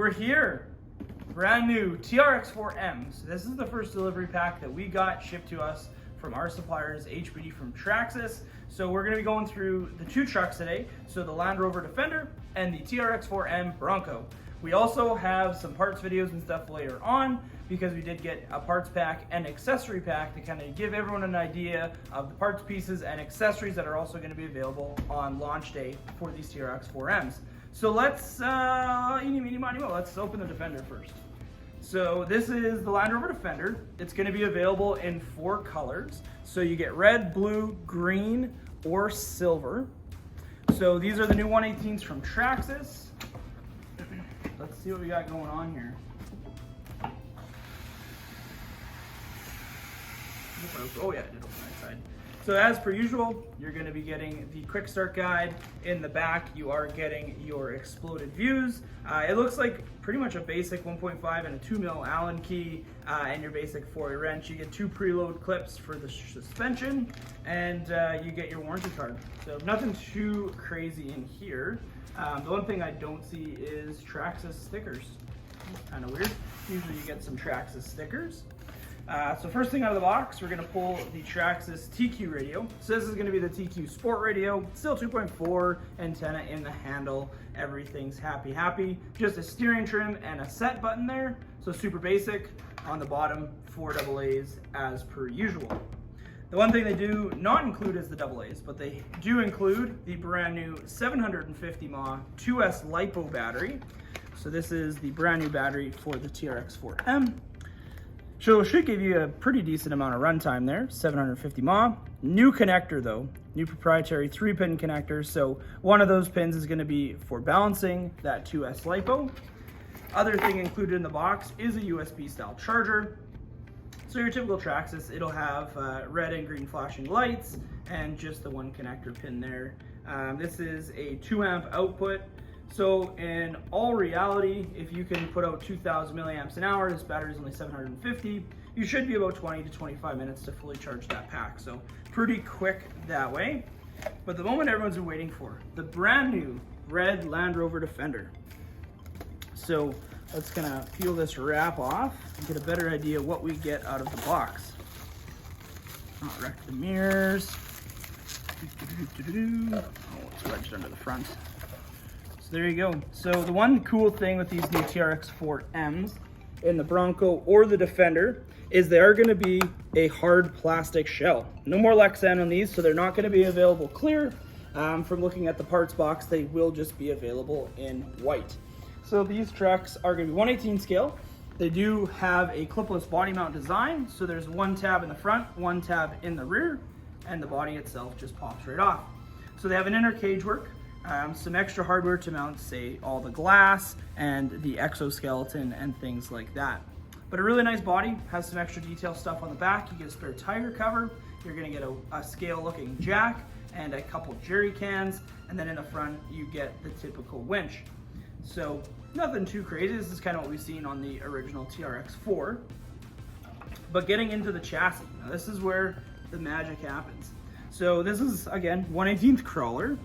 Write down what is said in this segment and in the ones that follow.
We're here, brand new TRX4M. So this is the first delivery pack that we got shipped to us from our suppliers, HBD from Traxxas. So we're gonna be going through the two trucks today. So the Land Rover Defender and the TRX4M Bronco. We also have some parts videos and stuff later on because we did get a parts pack and accessory pack to kind of give everyone an idea of the parts pieces and accessories that are also going to be available on launch day for these TRX4Ms. So let's, let's open the Defender first. So this is the Land Rover Defender. It's going to be available in 4 colors. So you get red, blue, green, or silver. So these are the new 118s from Traxxas. Let's see what we got going on here. Oh yeah, I did open that side. So as per usual, you're going to be getting the quick start guide. In the back, you are getting your exploded views. It looks like pretty much a basic 1.5 and a 2mm Allen key and your basic 4-way wrench. You get 2 preload clips for the suspension and you get your warranty card. So nothing too crazy in here. The one thing I don't see is Traxxas stickers. Kind of weird. Usually you get some Traxxas stickers. So first thing out of the box, we're going to pull the Traxxas TQ radio. So this is going to be the TQ Sport radio, still 2.4 antenna in the handle. Everything's happy. Just a steering trim and a set button there. So super basic. On the bottom, 4 AA's as per usual. The one thing they do not include is the AA's, but they do include the brand new 750 mAh 2S LiPo battery. So this is the brand new battery for the TRX4M. So it should give you a pretty decent amount of runtime there, 750 mAh. New connector though, new proprietary 3-pin connector. So one of those pins is gonna be for balancing that 2S LiPo. Other thing included in the box is a USB style charger. So your typical Traxxas, it'll have red and green flashing lights and just the one connector pin there. This is a 2 amp output. So in all reality, if you can put out 2000 milliamps an hour, this battery is only 750, you should be about 20 to 25 minutes to fully charge that pack. So pretty quick that way. But the moment everyone's been waiting for, the brand new red Land Rover Defender. So let's gonna peel this wrap off and get a better idea what we get out of the box. Not wreck the mirrors. Oh, it's wedged under the front. There you go. So the one cool thing with these new TRX4Ms in the Bronco or the Defender is they are going to be a hard plastic shell. No more Lexan on these, so they're not going to be available clear. From looking at the parts box, they will just be available in white. So these trucks are going to be 1/18 scale. They do have a clipless body mount design. So there's 1 tab in the front, 1 tab in the rear, and the body itself just pops right off. So they have an inner cage work. Some extra hardware to mount, say, all the glass and the exoskeleton and things like that. But a really nice body, has some extra detail stuff on the back. You get a spare tire cover, you're gonna get a scale looking jack and a couple jerry cans, and then in the front you get the typical winch. So nothing too crazy, this is kind of what we've seen on the original TRX4. But getting into the chassis, now this is where the magic happens. So this is, again, 1/18 crawler.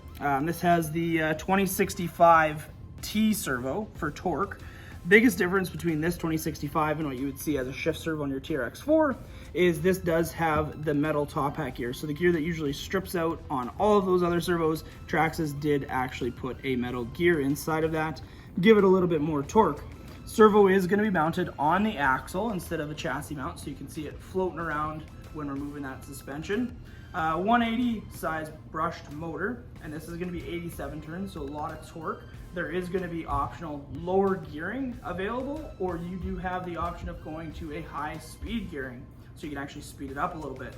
This has the 2065 T servo for torque. Biggest difference between this 2065 and what you would see as a shift servo on your TRX4 is this does have the metal top hat gear. So the gear that usually strips out on all of those other servos, Traxxas did actually put a metal gear inside of that, give it a little bit more torque. Servo is going to be mounted on the axle instead of a chassis mount, so you can see it floating around when we're moving that suspension. 180 size brushed motor, and this is going to be 87 turns, so a lot of torque. There is going to be optional lower gearing available, or you do have the option of going to a high speed gearing, so you can actually speed it up a little bit.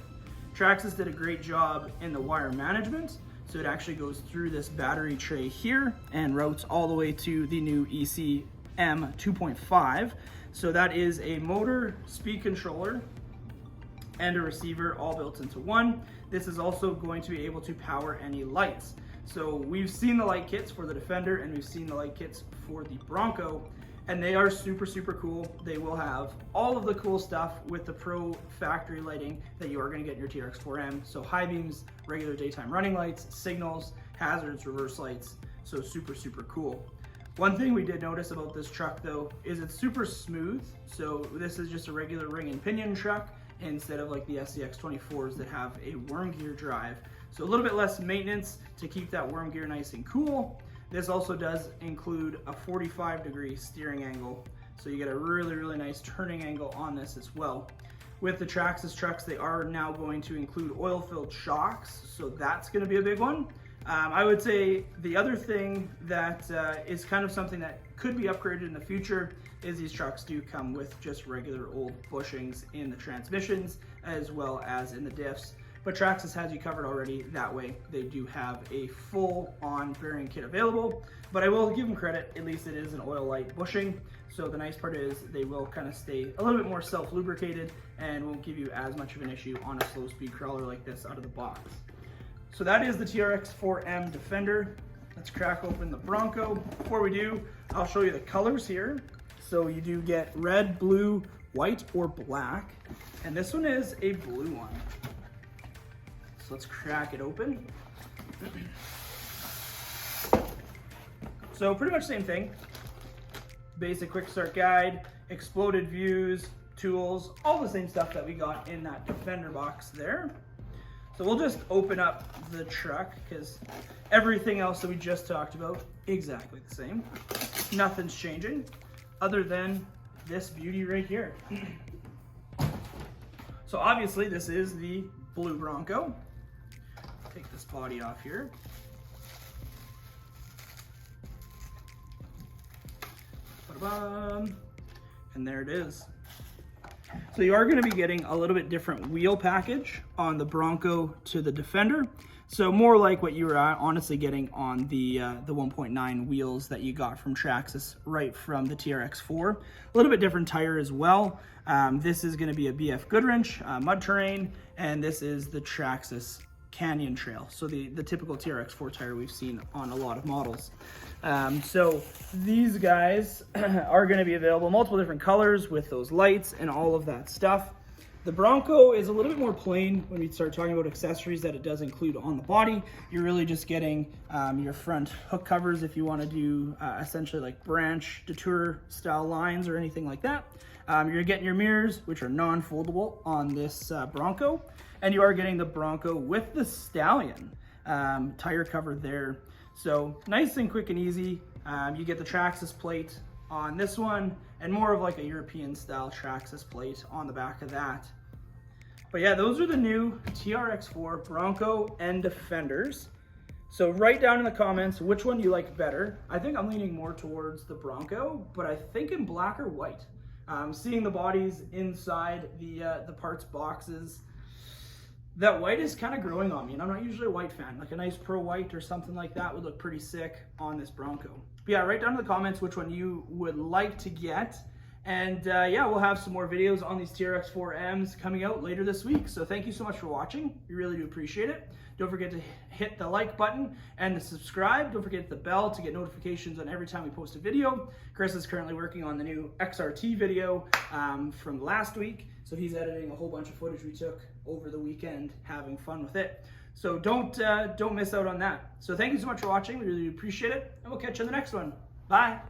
Traxxas did a great job in the wire management, so it actually goes through this battery tray here and routes all the way to the new ECM 2.5. So that is a motor, speed controller, and a receiver all built into one. This is also going to be able to power any lights. So we've seen the light kits for the Defender and we've seen the light kits for the Bronco, and they are super cool. They will have all of the cool stuff with the Pro factory lighting that you are going to get in your TRX4M. So high beams, regular daytime running lights, signals, hazards, reverse lights. So super cool. One thing we did notice about this truck though is it's super smooth. So this is just a regular ring and pinion truck instead of like the SCX24s that have a worm gear drive. So a little bit less maintenance to keep that worm gear nice and cool. This also does include a 45-degree steering angle. So you get a really, really nice turning angle on this as well. With the Traxxas trucks, they are now going to include oil-filled shocks. So that's gonna be a big one. I would say the other thing that is kind of something that could be upgraded in the future is these trucks do come with just regular old bushings in the transmissions as well as in the diffs. But Traxxas has you covered already that way. They do have a full-on bearing kit available, but I will give them credit, at least it is an oil light bushing. So the nice part is they will kind of stay a little bit more self-lubricated and won't give you as much of an issue on a slow-speed crawler like this out of the box. So that is the TRX4M Defender. Let's crack open the Bronco. Before we do, I'll show you the colors here. So you do get red, blue, white, or black. And this one is a blue one. So let's crack it open. So pretty much same thing. Basic quick start guide, exploded views, tools, all the same stuff that we got in that Defender box there. So we'll just open up the truck because everything else that we just talked about, exactly the same. Nothing's changing other than this beauty right here. So obviously this is the blue Bronco. Take this body off here. And there it is. So you are going to be getting a little bit different wheel package on the Bronco to the Defender. So more like what you were honestly getting on the 1.9 wheels that you got from Traxxas right from the TRX4. A little bit different tire as well. This is going to be a BF Goodwrench mud terrain, and this is the Traxxas Canyon Trail. So the typical TRX4 tire we've seen on a lot of models. So these guys are going to be available multiple different colors with those lights and all of that stuff. The Bronco is a little bit more plain when we start talking about accessories that it does include on the body. You're really just getting your front hook covers if you want to do essentially like branch detour style lines or anything like that. You're getting your mirrors, which are non-foldable on this Bronco, and you are getting the Bronco with the Stallion tire cover there. So nice and quick and easy. You get the Traxxas plate on this one and more of like a European style Traxxas plate on the back of that. But yeah, those are the new TRX4 Bronco and Defenders. So write down in the comments which one you like better. I think I'm leaning more towards the Bronco, but I think in black or white. Seeing the bodies inside the parts boxes, that white is kind of growing on me, and I'm not usually a white fan. Like a nice pearl white or something like that would look pretty sick on this Bronco. But yeah, write down in the comments which one you would like to get. And yeah, we'll have some more videos on these TRX4Ms coming out later this week. So thank you so much for watching. We really do appreciate it. Don't forget to hit the like button and the subscribe. Don't forget the bell to get notifications on every time we post a video. Chris is currently working on the new XRT video from last week. So he's editing a whole bunch of footage we took over the weekend, having fun with it. So don't miss out on that. So thank you so much for watching. We really appreciate it. And we'll catch you on the next one. Bye.